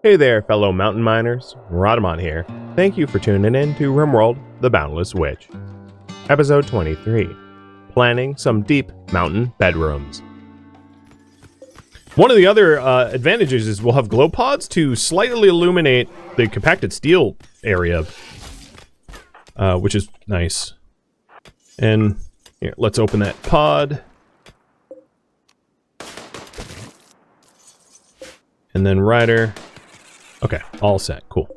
Hey there, fellow mountain miners. Rhadamant here. Thank you for tuning in to RimWorld: The Boundless Witch. Episode 23. Planning some deep mountain bedrooms. One of the other advantages is we'll have glow pods to slightly illuminate the compacted steel area, which is nice. And here, let's open that pod. And then Ryder. Okay, all set. Cool.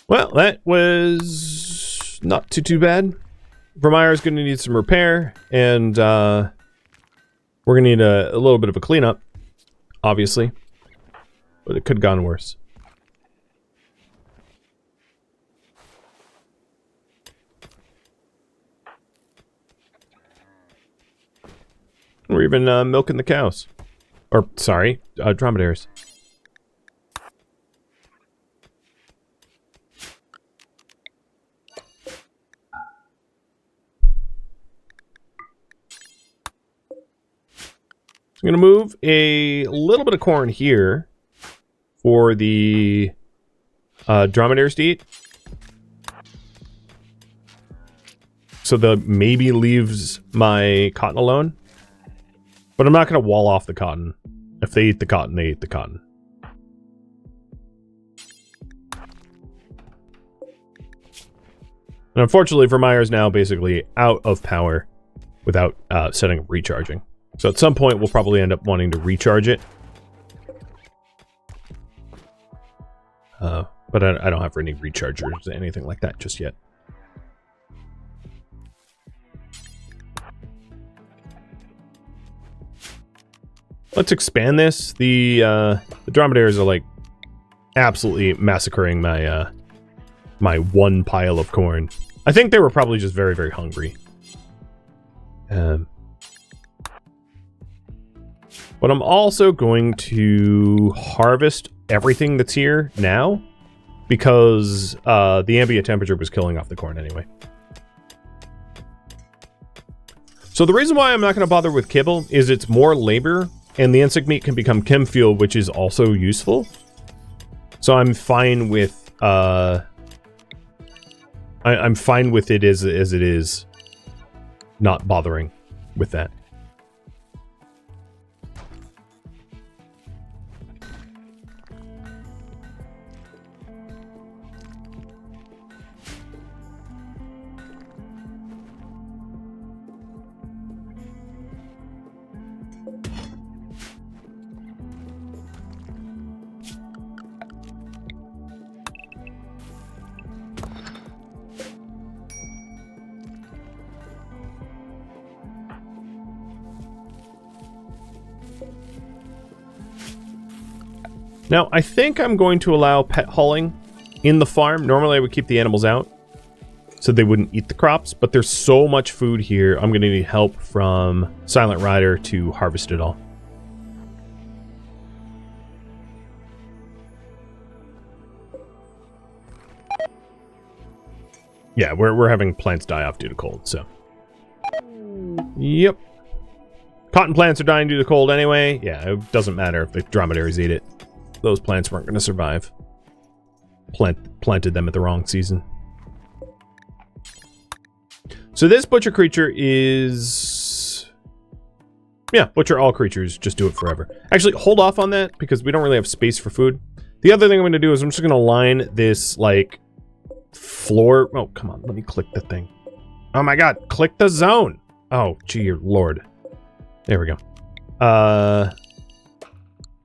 Well, that was not too bad. Vermeyer's going to need some repair, and we're going to need a little bit of a cleanup, obviously. But it could have gone worse. We're even milking the cows. Or, sorry, dromedaries. I'm going to move a little bit of corn here for the dromedaries to eat. So the maybe leaves my cotton alone. But I'm not going to wall off the cotton. If they eat the cotton, they eat the cotton. And unfortunately, Vermeyer is now basically out of power without setting up recharging. So at some point, we'll probably end up wanting to recharge it. But I don't have any rechargers or anything like that just yet. Let's expand this. The dromedaries are like absolutely massacring my my one pile of corn. I think they were probably just very, very hungry. But I'm also going to harvest everything that's here now because the ambient temperature was killing off the corn anyway. So the reason why I'm not going to bother with kibble is it's more labor, and the insect meat can become chem fuel, which is also useful. So I'm fine with I'm fine with it as it is, not bothering with that. Now, I think I'm going to allow pet hauling in the farm. Normally, I would keep the animals out so they wouldn't eat the crops, but there's so much food here, I'm going to need help from Silent Rider to harvest it all. Yeah, we're having plants die off due to cold, so. Yep. Cotton plants are dying due to cold anyway. Yeah, it doesn't matter if the dromedaries eat it. Those plants weren't going to survive. Planted them at the wrong season. So this butcher creature is... Yeah, butcher all creatures. Just do it forever. Actually, hold off on that because we don't really have space for food. The other thing I'm going to do is I'm just going to line this, like, floor... Oh, come on. Let me click the thing. Oh my god. Click the zone. Oh, gee, lord. There we go.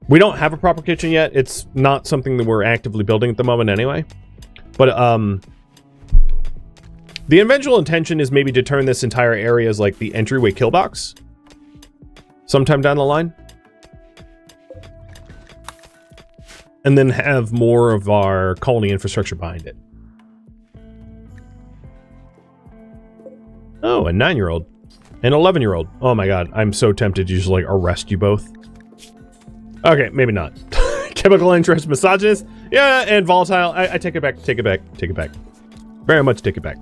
We don't have a proper kitchen yet. It's not something that we're actively building at the moment anyway. But, the eventual intention is maybe to turn this entire area as, like, the entryway kill box. Sometime down the line. And then have more of our colony infrastructure behind it. Oh, a 9-year-old. An 11-year-old. Oh my god, I'm so tempted to just like arrest you both. Okay, maybe not. Chemical interest, misogynist. Yeah, and volatile. I take it back, take it back, take it back. Very much take it back.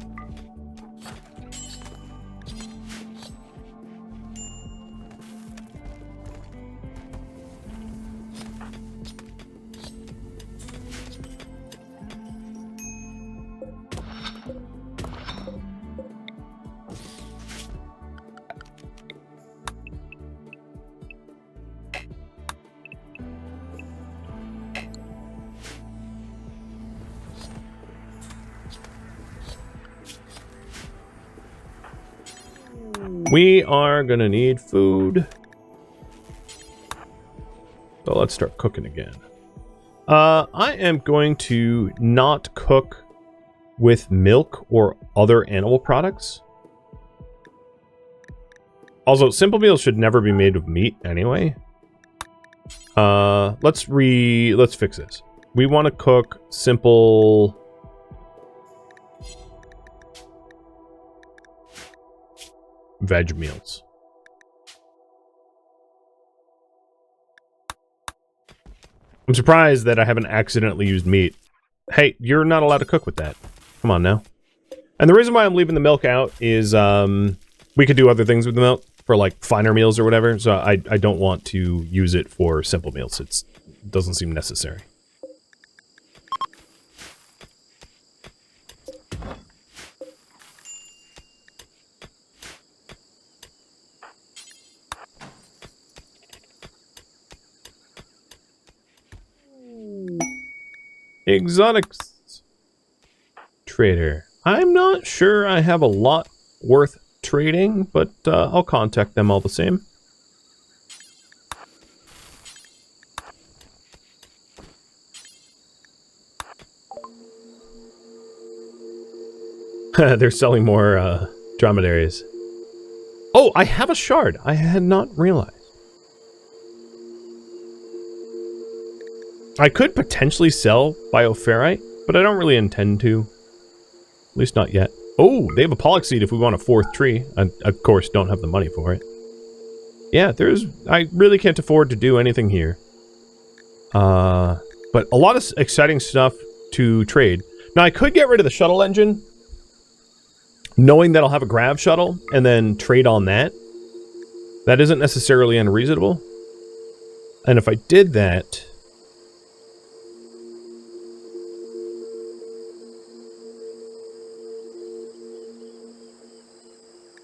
We are gonna need food. So let's start cooking again. I am going to not cook with milk or other animal products. Also, simple meals should never be made with meat anyway. Let's fix this. We want to cook simple veg meals. I'm surprised that I haven't accidentally used meat. Hey, you're not allowed to cook with that. Come on now. And the reason why I'm leaving the milk out is we could do other things with the milk for like finer meals or whatever. So I don't want to use it for simple meals. It doesn't seem necessary. Exotics trader. I'm not sure I have a lot worth trading, but I'll contact them all the same. They're selling more dromedaries. Oh, I have a shard. I had not realized. I could potentially sell bioferrite, but I don't really intend to. At least not yet. Oh, they have a pollock seed if we want a fourth tree. I, of course, don't have the money for it. Yeah, I really can't afford to do anything here. But a lot of exciting stuff to trade. Now, I could get rid of the shuttle engine, knowing that I'll have a grav shuttle, and then trade on that. That isn't necessarily unreasonable. And if I did that...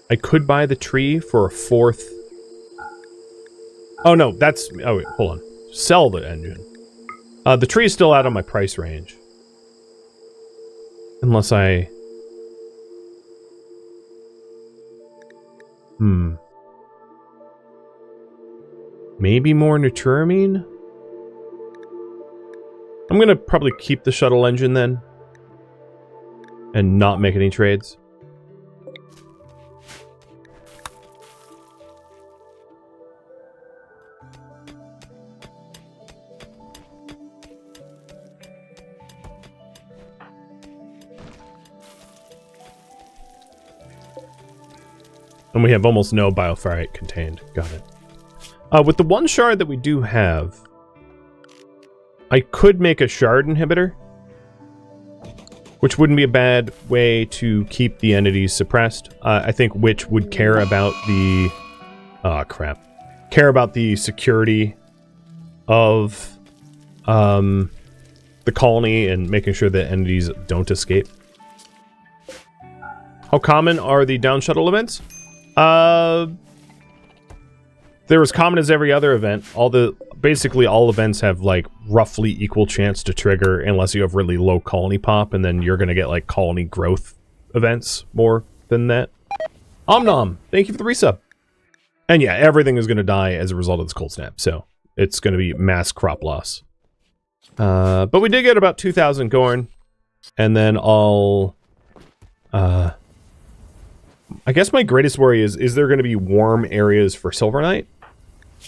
I could buy the tree for a fourth... Oh, no, that's... Oh, wait, hold on. Sell the engine. The tree is still out of my price range. Unless I... Maybe more Naturamine? I'm gonna probably keep the shuttle engine then. And not make any trades. And we have almost no bioferrite contained. Got it. With the one shard that we do have, I could make a shard inhibitor, which wouldn't be a bad way to keep the entities suppressed. I think Witch would care about the... Oh, crap. Care about the security of the colony and making sure that entities don't escape. How common are the down shuttle events? They're as common as every other event. Basically all events have like roughly equal chance to trigger unless you have really low colony pop, and then you're gonna get like colony growth events more than that. Omnom, thank you for the resub. And yeah, everything is gonna die as a result of this cold snap, so it's gonna be mass crop loss. But we did get about 2,000 Gorn, and then I guess my greatest worry is there going to be warm areas for Silver Knight?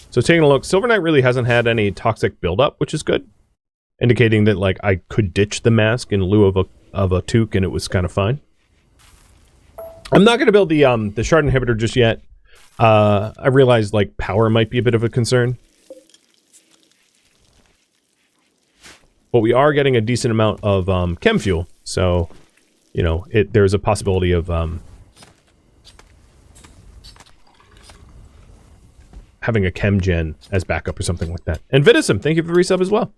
So taking a look, Silver Knight really hasn't had any toxic buildup, which is good. Indicating that, like, I could ditch the mask in lieu of a toque and it was kind of fine. I'm not going to build the shard inhibitor just yet. I realized like power might be a bit of a concern. But we are getting a decent amount of chem fuel, so you know there's a possibility of having a chem gen as backup or something like that. And Vitisum, thank you for the resub as well.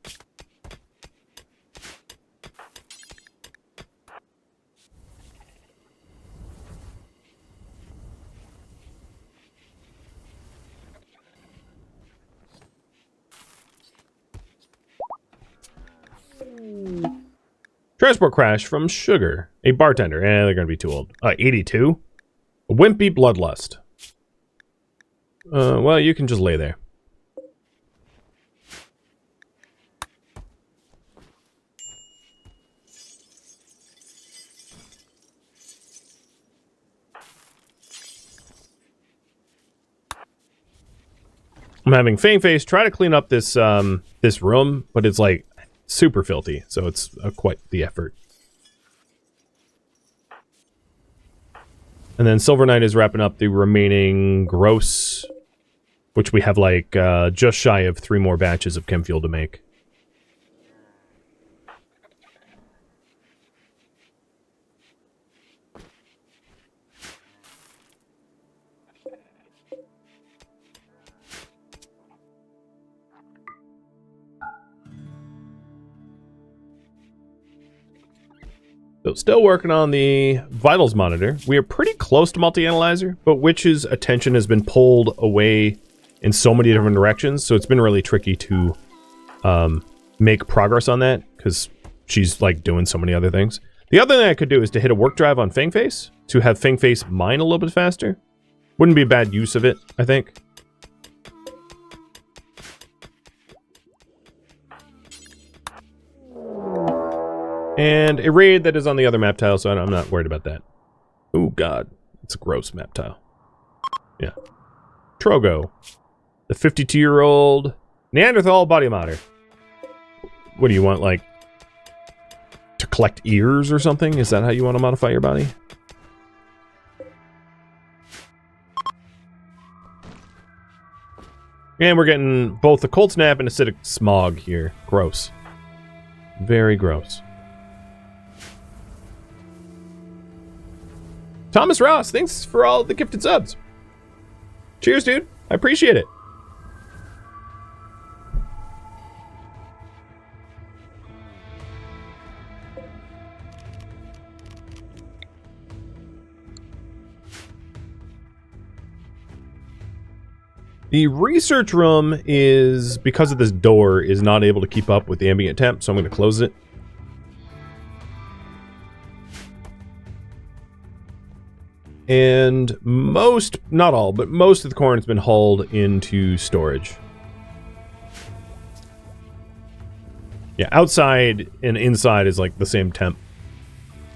Transport crash from Sugar. A bartender. They're gonna be too old. 82? A wimpy bloodlust. Well, you can just lay there. I'm having Fangface try to clean up this this room, but it's like super filthy, so it's quite the effort. And then Silver Knight is wrapping up the remaining gross, which we have like just shy of 3 more batches of chem fuel to make. So still working on the vitals monitor. We are pretty close to multi-analyzer, but Witch's attention has been pulled away in so many different directions, so it's been really tricky to make progress on that, because she's like doing so many other things. The other thing I could do is to hit a work drive on Fangface, to have Fangface mine a little bit faster. Wouldn't be a bad use of it, I think. And a raid that is on the other map tile, so I'm not worried about that. Oh god, it's a gross map tile. Yeah. Trogo. The 52-year-old Neanderthal body modder. What do you want, like, to collect ears or something? Is that how you want to modify your body? And we're getting both a cold snap and acidic smog here. Gross. Very gross. Thomas Ross, thanks for all the gifted subs. Cheers, dude. I appreciate it. The research room is, because of this door, is not able to keep up with the ambient temp, so I'm going to close it. And most, not all, but most of the corn has been hauled into storage. Yeah, outside and inside is like the same temp.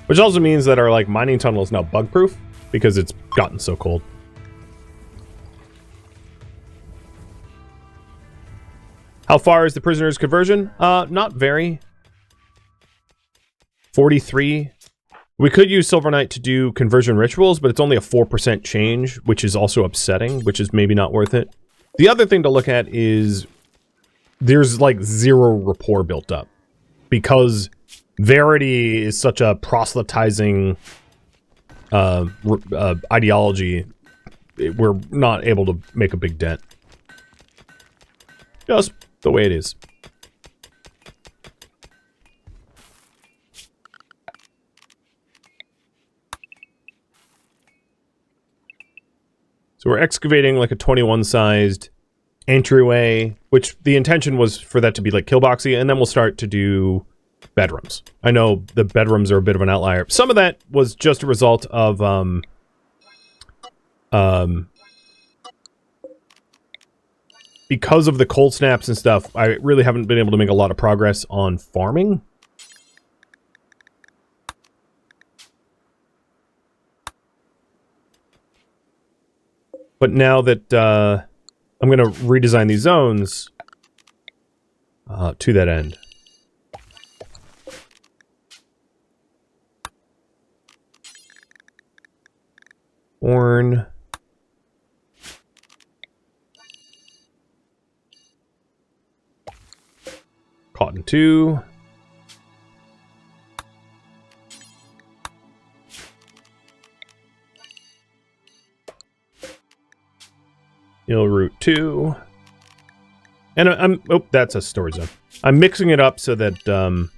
Which also means that our like mining tunnel is now bug proof because it's gotten so cold. How far is the prisoner's conversion? Not very. 43. We could use Silver Knight to do conversion rituals, but it's only a 4% change, which is also upsetting, which is maybe not worth it. The other thing to look at is there's like 0 rapport built up because Verity is such a proselytizing ideology. We're not able to make a big dent. Just the way it is. So we're excavating like a 21-sized entryway, which the intention was for that to be like killboxy, and then we'll start to do bedrooms. I know the bedrooms are a bit of an outlier. Some of that was just a result of because of the cold snaps and stuff, I really haven't been able to make a lot of progress on farming. But now that I'm going to redesign these zones to that end. Corn. cotton 2. Meal root 2. And oh, that's a storage zone. I'm mixing it up so that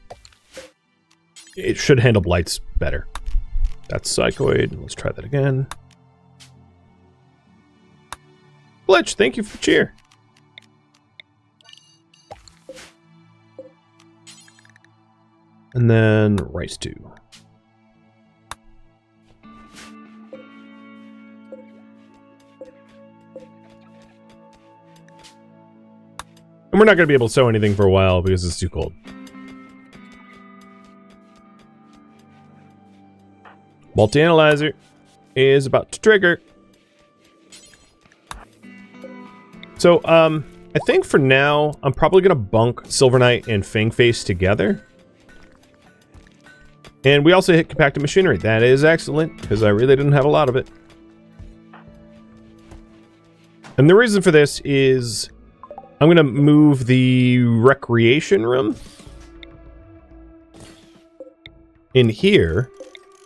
it should handle blights better. That's psychoid. Let's try that again. Glitch, thank you for the cheer. And then rice 2. And we're not going to be able to sew anything for a while because it's too cold. Multi-analyzer is about to trigger. So, I think for now, I'm probably going to bunk Silver Knight and Fangface together. And we also hit compacted machinery. That is excellent, because I really didn't have a lot of it. And the reason for this is I'm going to move the recreation room in here,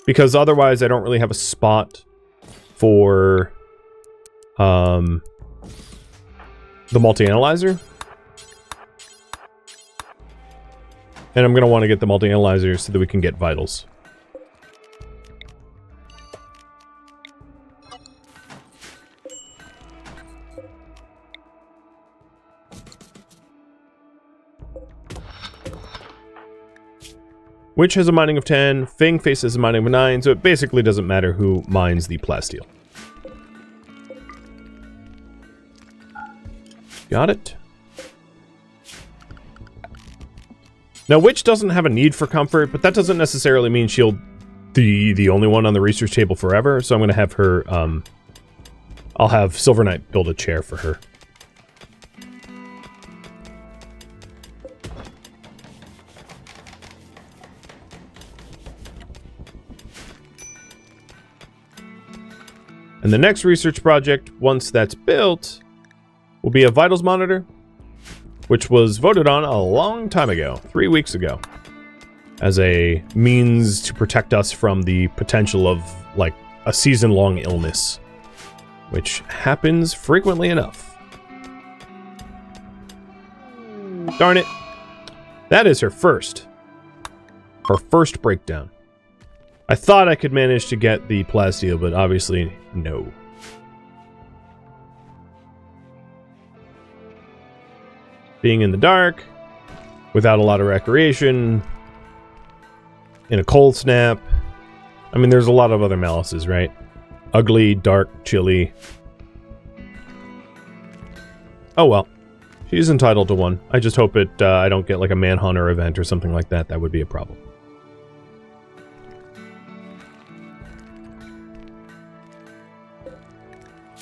because otherwise I don't really have a spot for the multi-analyzer. And I'm going to want to get the multi-analyzer so that we can get vitals. Witch has a mining of 10, Fangface has a mining of 9, so it basically doesn't matter who mines the plasteel. Got it. Now, Witch doesn't have a need for comfort, but that doesn't necessarily mean she'll be the only one on the research table forever, so I'm going to have her, I'll have Silver Knight build a chair for her. And the next research project, once that's built, will be a vitals monitor, which was voted on a long time ago, 3 weeks ago, as a means to protect us from the potential of, like, a season-long illness, which happens frequently enough. Darn it. That is her first breakdown. I thought I could manage to get the plasteel, but obviously, no. Being in the dark, without a lot of recreation, in a cold snap. I mean, there's a lot of other malices, right? Ugly, dark, chilly. Oh well. She's entitled to one. I just hope I don't get like a manhunter event or something like that. That would be a problem.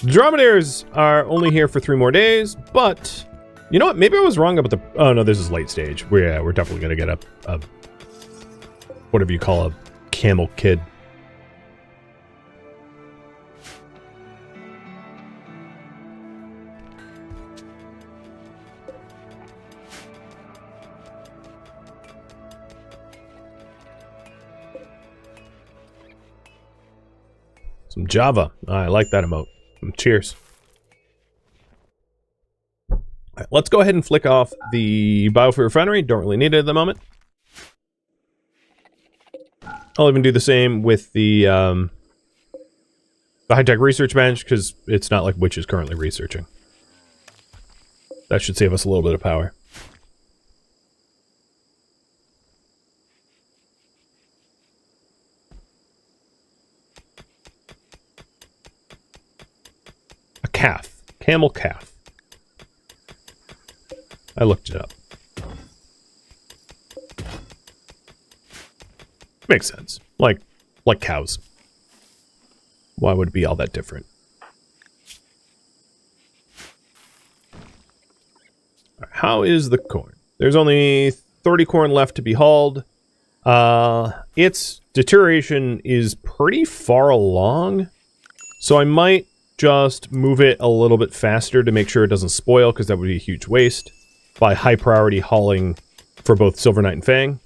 Dromedaries are only here for 3 more days, but you know what? Maybe I was wrong about the... Oh, no, this is late stage. We're definitely going to get a... Whatever you call a camel kid. Some Java. I like that emote. Cheers. All right, let's go ahead and flick off the biofuel refinery. Don't really need it at the moment. I'll even do the same with the high-tech research bench, because it's not like Witch is currently researching. That should save us a little bit of power. Calf. Camel calf. I looked it up. Makes sense. Like cows. Why would it be all that different? How is the corn? There's only 30 corn left to be hauled. Its deterioration is pretty far along, so I might just move it a little bit faster to make sure it doesn't spoil, because that would be a huge waste, by high priority hauling for both Silver Knight and Fang,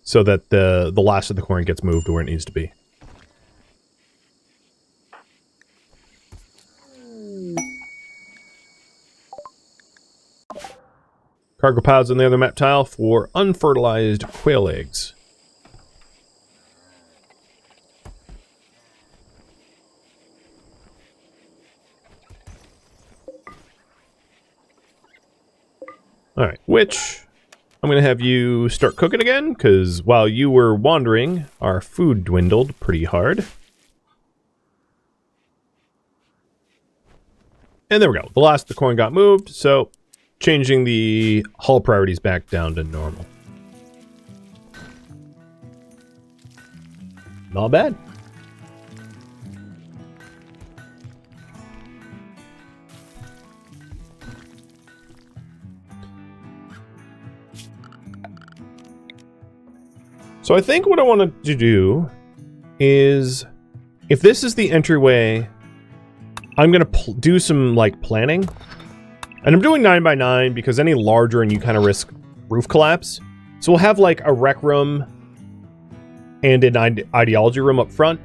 so that the last of the corn gets moved where it needs to be. Cargo pods on the other map tile for unfertilized quail eggs. Alright, Witch, I'm going to have you start cooking again, because while you were wandering, our food dwindled pretty hard. And there we go. The last of the corn got moved, so changing the hull priorities back down to normal. Not bad. So I think what I want to do is, if this is the entryway, I'm going to do some, like, planning. And I'm doing 9x9 because any larger and you kind of risk roof collapse. So we'll have, like, a rec room and an ideology room up front.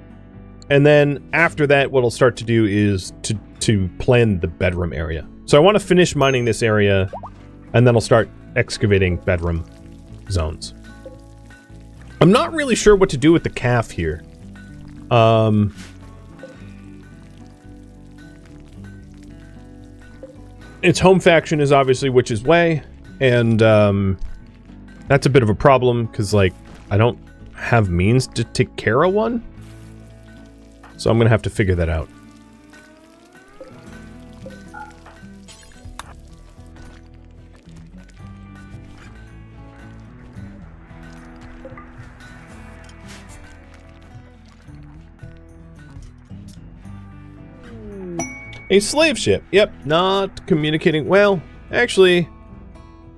And then after that, what I'll start to do is to plan the bedroom area. So I want to finish mining this area, and then I'll start excavating bedroom zones. I'm not really sure what to do with the calf here. Its home faction is obviously Witch's Way, and that's a bit of a problem, because, like, I don't have means to take care of one. So I'm going to have to figure that out. A slave ship. Yep, not communicating. Well, actually,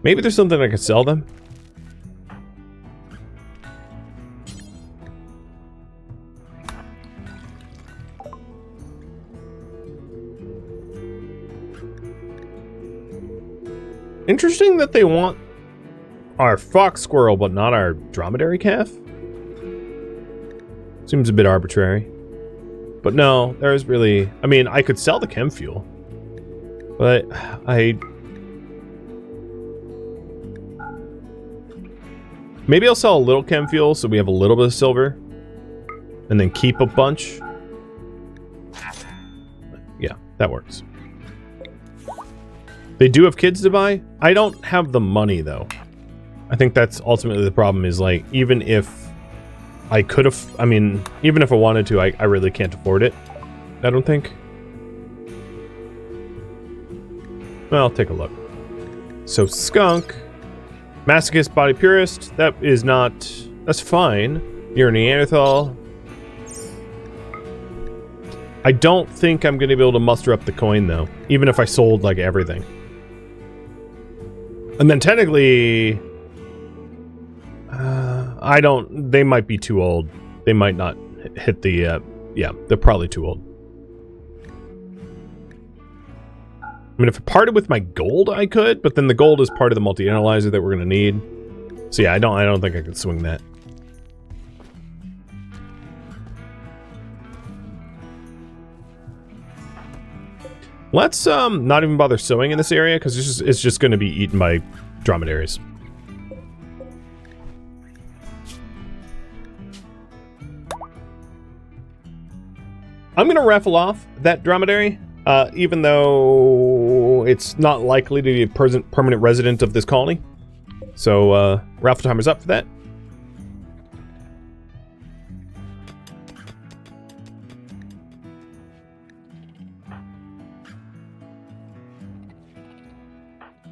maybe there's something I can sell them. Interesting that they want our fox squirrel, but not our dromedary calf. Seems a bit arbitrary. But no, there's really... I mean, I could sell the chem fuel. But maybe I'll sell a little chem fuel so we have a little bit of silver. And then keep a bunch. Yeah, that works. They do have kids to buy. I don't have the money, though. I think that's ultimately the problem, is, like, even if I could have... I mean, even if I wanted to, I really can't afford it. I don't think. Well, I'll take a look. So, skunk. Masochist body purist. That is not... That's fine. You're a Neanderthal. I don't think I'm going to be able to muster up the coin, though. Even if I sold, like, everything. And then technically... I don't... They might be too old. They might not hit the... yeah, they're probably too old. I mean, if I parted with my gold, I could, but then the gold is part of the multi-analyzer that we're going to need. So yeah, I don't think I can swing that. Let's not even bother sowing in this area, because it's just going to be eaten by dromedaries. I'm going to raffle off that dromedary, even though it's not likely to be a permanent resident of this colony. So, raffle timer's up for that.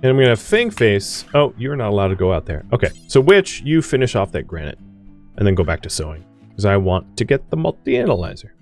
And I'm going to have Fang Face. Oh, you're not allowed to go out there. Okay, so Witch, you finish off that granite. And then go back to sewing. Because I want to get the multi-analyzer.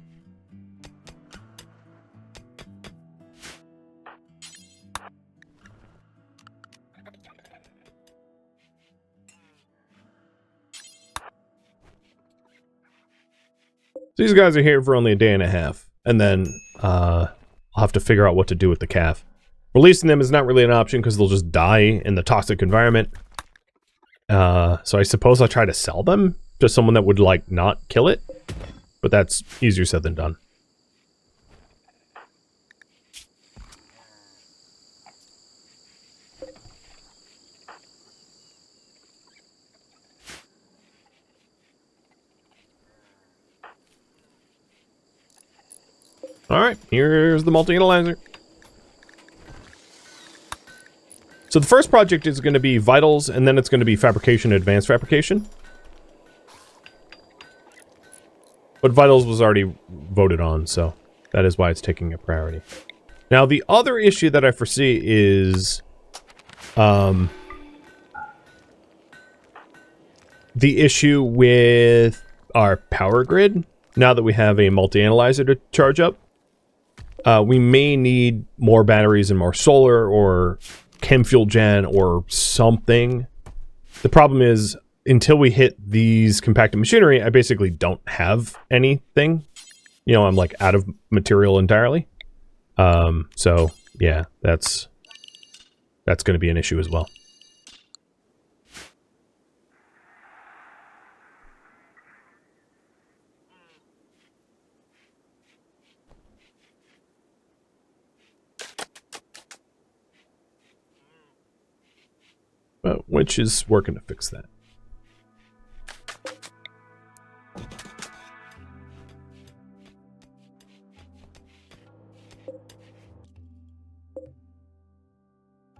These guys are here for only a day and a half. And then, I'll have to figure out what to do with the calf. Releasing them is not really an option because they'll just die in the toxic environment. So I suppose I'll try to sell them to someone that would, like, not kill it. But that's easier said than done. Alright, here's the multi-analyzer. So the first project is going to be vitals, and then it's going to be fabrication, advanced fabrication. But vitals was already voted on, so that is why it's taking a priority. Now, the other issue that I foresee is the issue with our power grid. Now that we have a multi-analyzer to charge up, we may need more batteries and more solar or chem fuel gen or something. The problem is, until we hit these compacted machinery, I basically don't have anything. You know, I'm like out of material entirely. So yeah, that's going to be an issue as well. But which is working to fix that.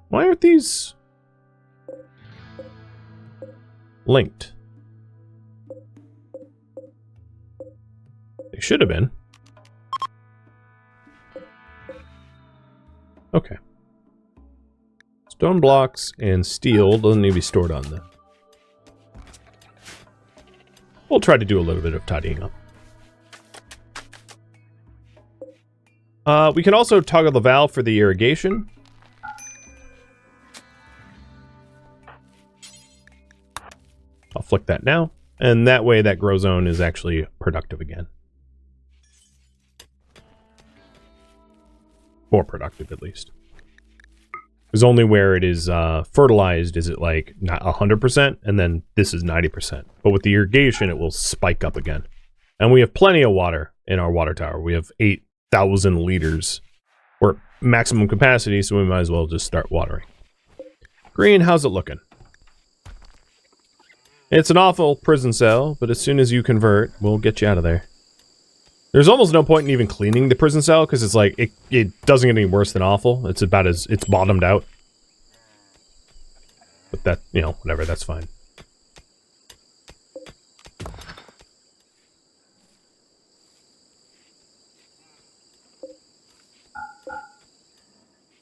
Why aren't these linked? They should have been. Okay. Stone blocks and steel doesn't need to be stored on them. We'll try to do a little bit of tidying up. We can also toggle the valve for the irrigation. I'll flick that now, and that way that grow zone is actually productive again. More productive, at least. Because only where it is fertilized is it like not 100%, and then this is 90%. But with the irrigation, it will spike up again. And we have plenty of water in our water tower. We have 8,000 liters. We're at maximum capacity, so we might as well just start watering. Green, how's it looking? It's an awful prison cell, but as soon as you convert, we'll get you out of there. There's almost no point in even cleaning the prison cell, because it's like, it doesn't get any worse than awful. It's about as, it's bottomed out. But that, you know, whatever, that's fine.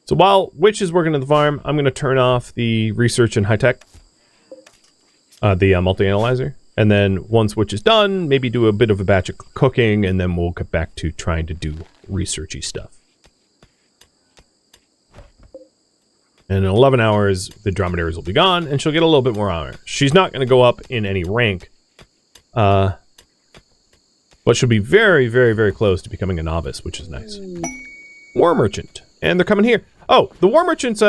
So while Witch is working at the farm, I'm going to turn off the research and high-tech. The multi-analyzer. And then once Witch is done, maybe do a bit of a batch of cooking, and then we'll get back to trying to do researchy stuff. And in 11 hours, the dromedaries will be gone, and she'll get a little bit more honor. She's not going to go up in any rank, but she'll be very, very, very close to becoming a novice, which is nice. War Merchant. And they're coming here. Oh, the War Merchants,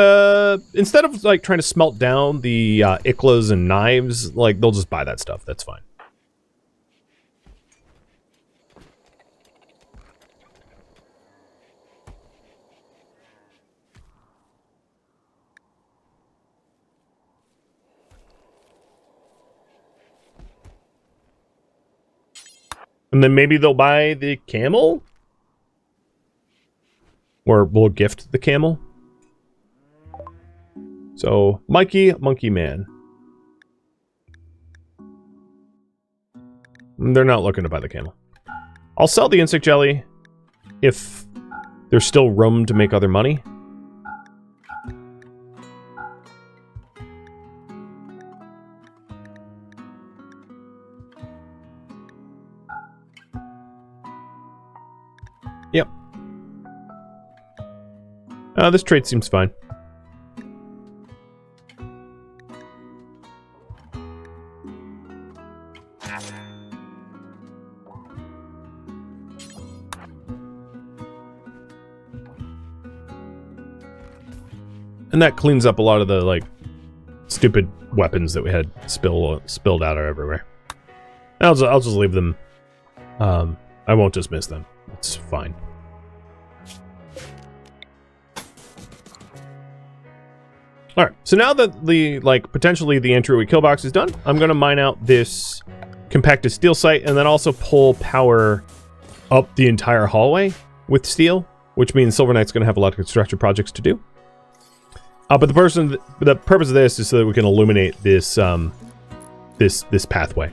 instead of, like, trying to smelt down the iklas and knives, like, they'll just buy that stuff. That's fine. And then maybe they'll buy the camel? Or we'll gift the camel? So, Mikey, Monkey Man. They're not looking to buy the camel. I'll sell the insect jelly if there's still room to make other money. Yep. This trade seems fine. And that cleans up a lot of the, like, stupid weapons that we had spilled out everywhere. I'll just leave them. I won't dismiss them. It's fine. All right. So now that potentially the entryway kill box is done, I'm gonna mine out this compacted steel site and then also pull power up the entire hallway with steel, which means Silver Knight's gonna have a lot of construction projects to do. But the purpose of this is so that we can illuminate this this pathway.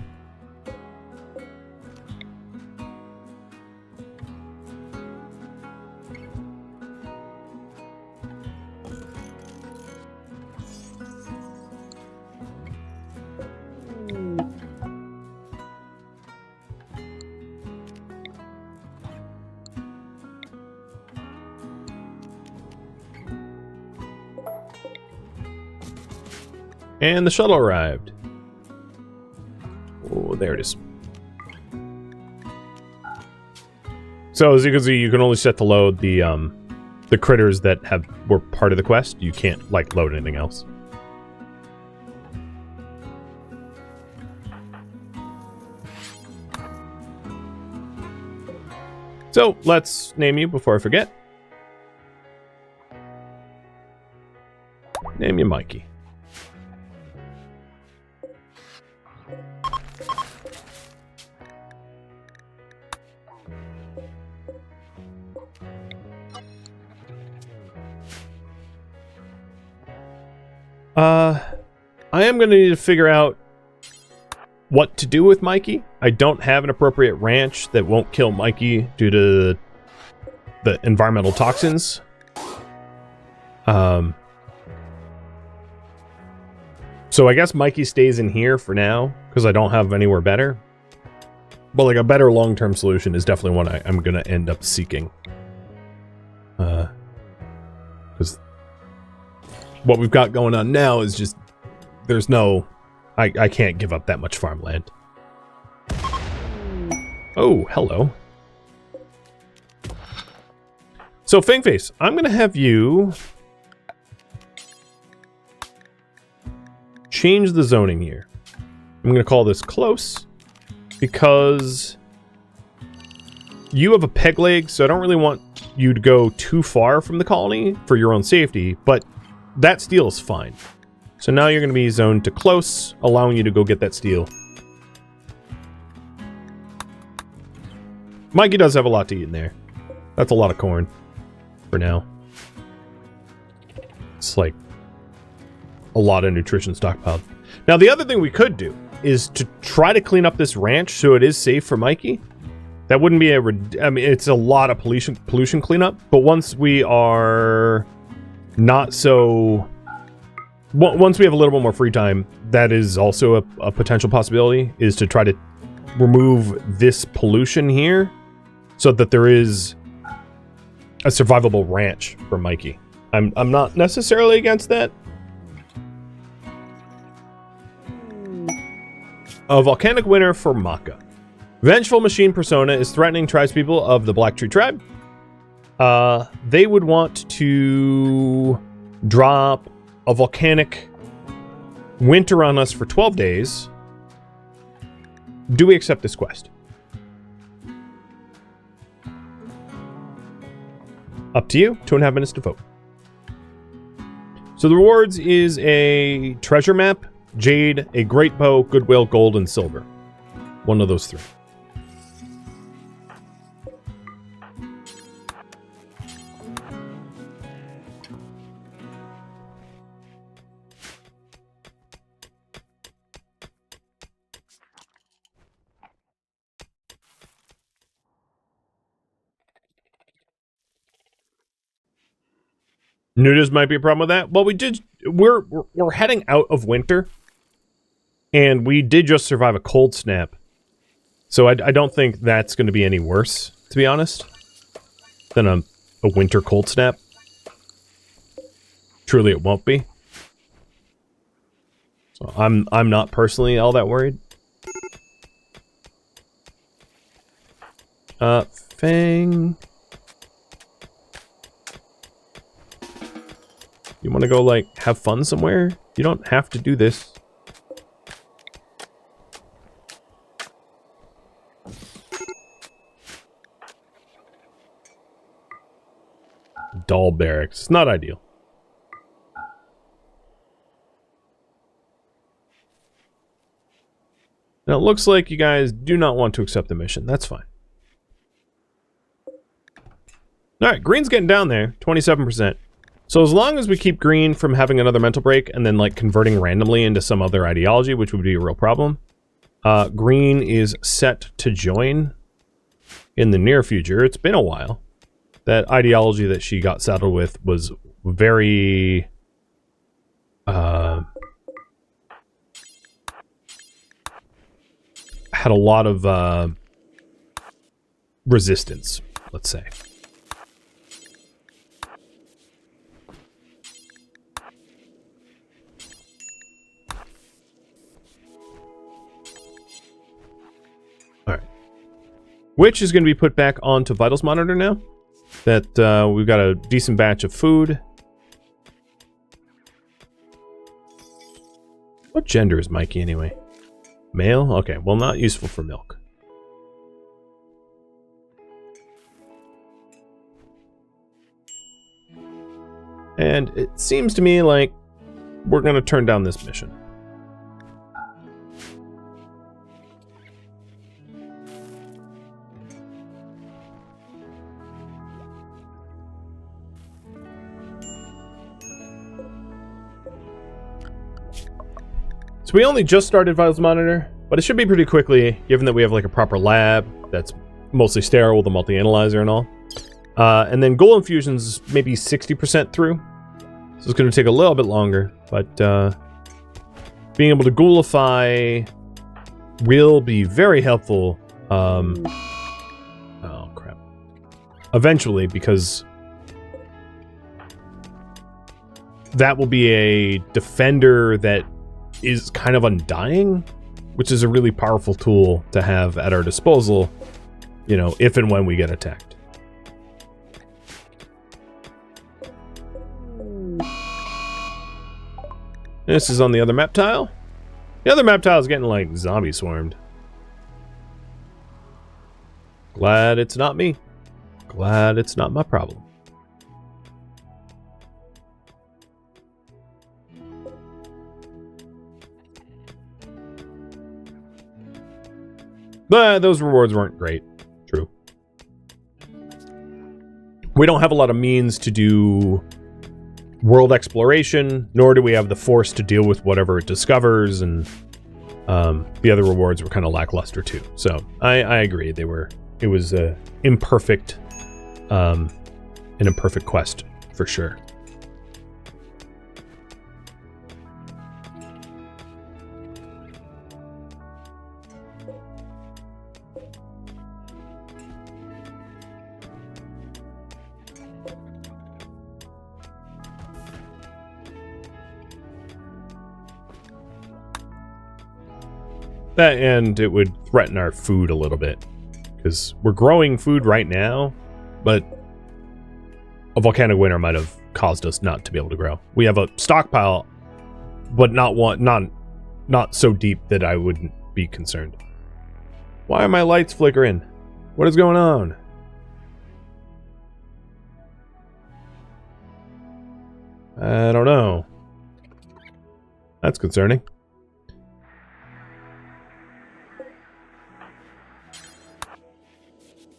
And the shuttle arrived. Oh, there it is. So as you can see, you can only set to load the critters that were part of the quest. You can't load anything else. So let's name you before I forget. Name you Mikey. I am going to need to figure out what to do with Mikey. I don't have an appropriate ranch that won't kill Mikey due to the environmental toxins. So I guess Mikey stays in here for now because I don't have anywhere better. But a better long-term solution is definitely one I'm going to end up seeking. Because what we've got going on now is just there's no I can't give up that much farmland. Oh, hello. So Fangface, I'm gonna have you change the zoning here. I'm gonna call this close because you have a peg leg, so I don't really want you to go too far from the colony for your own safety, but that steel is fine. So now you're going to be zoned to close, allowing you to go get that steel. Mikey does have a lot to eat in there. That's a lot of corn for now. It's like a lot of nutrition stockpiled. Now the other thing we could do is to try to clean up this ranch so it is safe for Mikey. That wouldn't be I mean, it's a lot of pollution cleanup, but once we are not so... Once we have a little bit more free time, that is also a potential possibility, is to try to remove this pollution here so that there is a survivable ranch for Mikey. I'm not necessarily against that. A volcanic winter for Maka. Vengeful machine persona is threatening tribespeople of the Black Tree tribe. They would want to drop a volcanic winter on us for 12 days. Do we accept this quest? Up to you. 2.5 minutes to vote. So the rewards is a treasure map, jade, a great bow, goodwill, gold, and silver. One of those three. Nudist might be a problem with that. Well, we're heading out of winter, and we did just survive a cold snap, so I don't think that's going to be any worse, to be honest, than a winter cold snap. Truly, it won't be. So I'm not personally all that worried. Fang. You want to go, like, have fun somewhere? You don't have to do this. Dull barracks. It's not ideal. Now, it looks like you guys do not want to accept the mission. That's fine. Alright, green's getting down there. 27%. So as long as we keep green from having another mental break and then, like, converting randomly into some other ideology, which would be a real problem, green is set to join in the near future. It's been a while. That ideology that she got saddled with was very... had a lot of resistance, let's say. Alright. Witch is going to be put back onto Vitals Monitor now. That we've got a decent batch of food. What gender is Mikey anyway? Male? Okay, well, not useful for milk. And it seems to me like we're going to turn down this mission. So we only just started Vitals Monitor, but it should be pretty quickly, given that we have like a proper lab that's mostly sterile with a multi-analyzer and all. And then Ghoul Infusion's maybe 60% through. So it's going to take a little bit longer, but being able to Ghoulify will be very helpful. Oh, crap. Eventually, because that will be a defender that is kind of undying, which is a really powerful tool to have at our disposal, you know, if and when we get attacked. This is on the other map tile. The other map tile is getting, like, zombie swarmed. Glad it's not me. Glad it's not my problem. But those rewards weren't great. True. We don't have a lot of means to do world exploration, nor do we have the force to deal with whatever it discovers, and the other rewards were kind of lackluster too. So I agree. It was a imperfect, an imperfect quest for sure. That, and it would threaten our food a little bit, because we're growing food right now, but a volcanic winter might have caused us not to be able to grow. We have a stockpile, but not so deep that I wouldn't be concerned. Why are my lights flickering? What is going on? I don't know. That's concerning.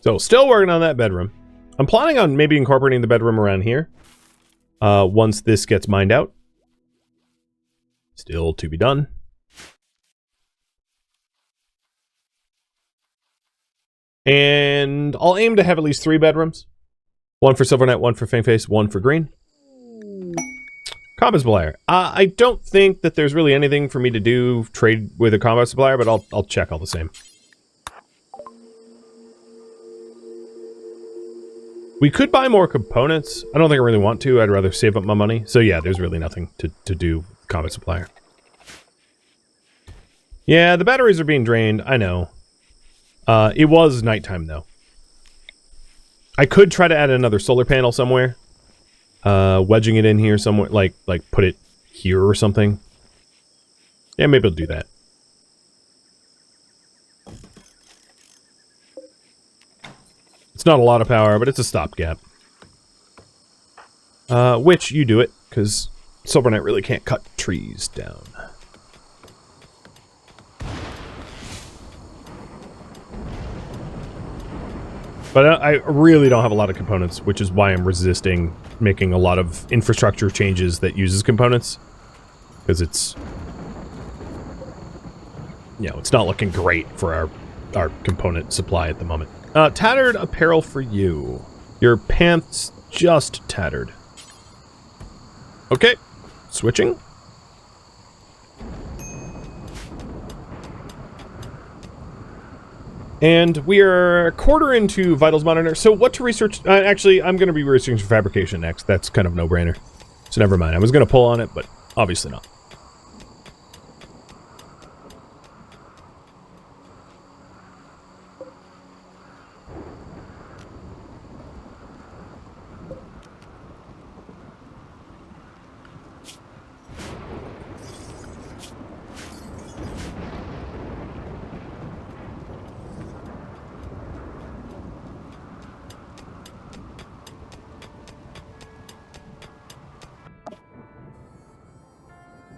So, still working on that bedroom. I'm planning on maybe incorporating the bedroom around here. Once this gets mined out. Still to be done. And I'll aim to have at least 3 bedrooms. 1 for Silver Knight, 1 for Fangface, 1 for Green. Combat supplier. I don't think that there's really anything for me to do, trade with a combat supplier, but I'll check all the same. We could buy more components. I don't think I really want to. I'd rather save up my money. So yeah, there's really nothing to do with combat supplier. Yeah, the batteries are being drained. I know. It was nighttime though. I could try to add another solar panel somewhere. wedging it in here somewhere, like put it here or something. Yeah, maybe I'll do that. It's not a lot of power, but it's a stopgap. Witch, you do it, because Silver Knight really can't cut trees down. But I really don't have a lot of components, which is why I'm resisting making a lot of infrastructure changes that uses components. Because it's... you know, it's not looking great for our component supply at the moment. Tattered apparel for you. Your pants just tattered. Okay, switching. And we are a quarter into Vitals Monitor. So what to research? Actually, I'm going to be researching for fabrication next. That's kind of no-brainer. So never mind. I was going to pull on it, but obviously not.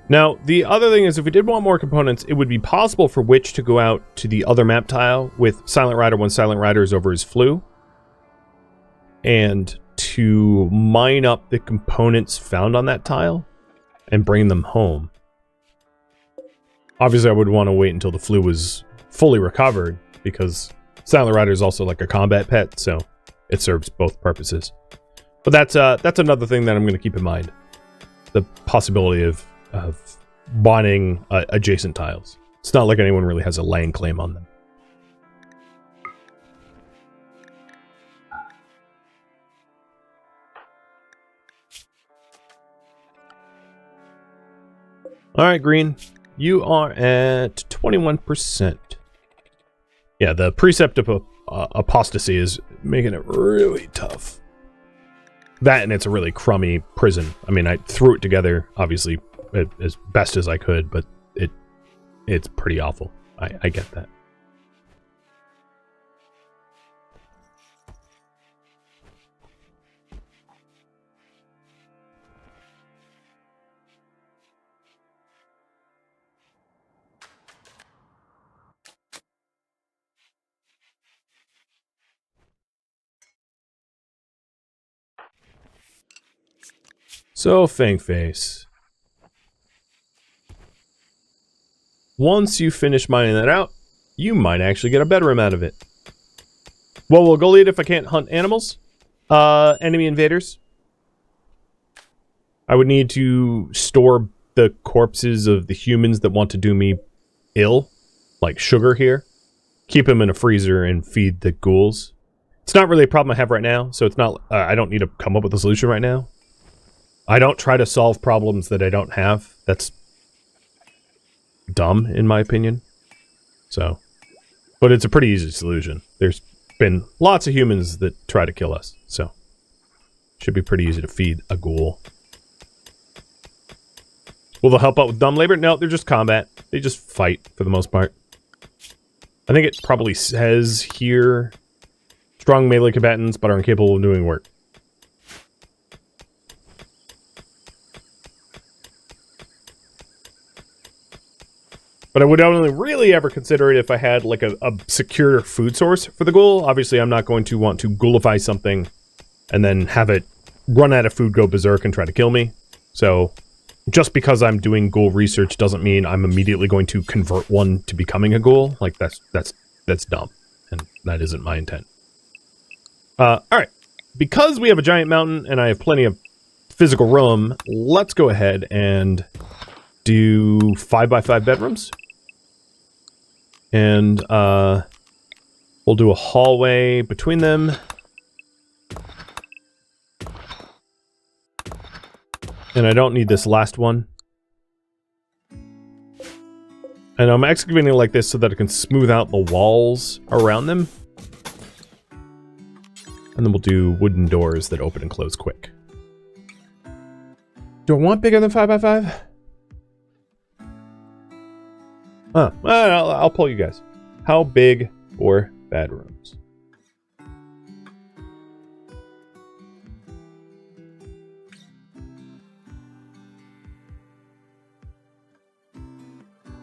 Now, the other thing is, if we did want more components, it would be possible for Witch to go out to the other map tile with Silent Rider when Silent Rider is over his flu, and to mine up the components found on that tile and bring them home. Obviously, I would want to wait until the flu was fully recovered, because Silent Rider is also like a combat pet, so it serves both purposes. But that's another thing that I'm going to keep in mind. The possibility of bonding adjacent tiles. It's not like anyone really has a land claim on them. Alright, Green. You are at 21%. Yeah, the precept of apostasy is making it really tough. That, and it's a really crummy prison. I mean, I threw it together, obviously, as best as I could, but it's pretty awful. I get that. So, Fangface. Once you finish mining that out, you might actually get a bedroom out of it. What will go eat if I can't hunt animals? Enemy invaders. I would need to store the corpses of the humans that want to do me ill, like sugar here. Keep them in a freezer and feed the ghouls. It's not really a problem I have right now, so it's not. I don't need to come up with a solution right now. I don't try to solve problems that I don't have. That's dumb, in my opinion. So, but it's a pretty easy solution. There's been lots of humans that try to kill us, so should be pretty easy to feed a ghoul. Will they help out with dumb labor? No, they're just combat. They just fight for the most part. I think it probably says here, strong melee combatants, but are incapable of doing work. But I would only really ever consider it if I had like a secure food source for the ghoul. Obviously, I'm not going to want to ghoulify something and then have it run out of food, go berserk, and try to kill me. So, just because I'm doing ghoul research doesn't mean I'm immediately going to convert one to becoming a ghoul. Like, that's dumb. And that isn't my intent. Alright. Because we have a giant mountain and I have plenty of physical room, let's go ahead and do 5x5 bedrooms. And we'll do a hallway between them. And I don't need this last one. And I'm excavating like this so that I can smooth out the walls around them. And then we'll do wooden doors that open and close quick. Do I want bigger than 5x5? I'll pull you guys. How big for bedrooms?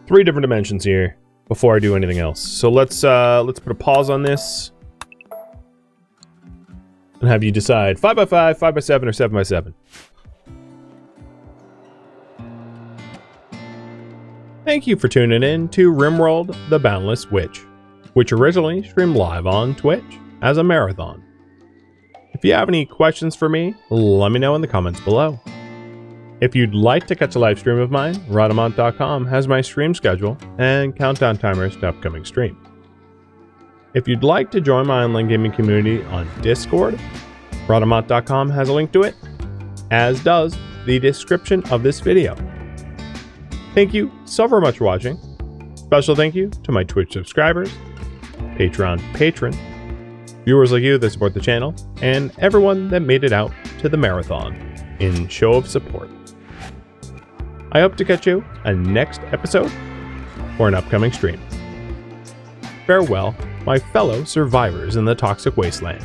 Three different dimensions here before I do anything else. So let's put a pause on this and have you decide 5x5, 5x7, or 7x7. Thank you for tuning in to RimWorld the Boundless Witch, which originally streamed live on Twitch as a marathon. If you have any questions for me, let me know in the comments below. If you'd like to catch a live stream of mine, Rhadamant.com has my stream schedule and countdown timers to upcoming streams. If you'd like to join my online gaming community on Discord, Rhadamant.com has a link to it, as does the description of this video. Thank you so very much for watching. Special thank you to my Twitch subscribers, Patreon patrons, viewers like you that support the channel, and everyone that made it out to the marathon in show of support. I hope to catch you on next episode or an upcoming stream. Farewell, my fellow survivors in the toxic wasteland.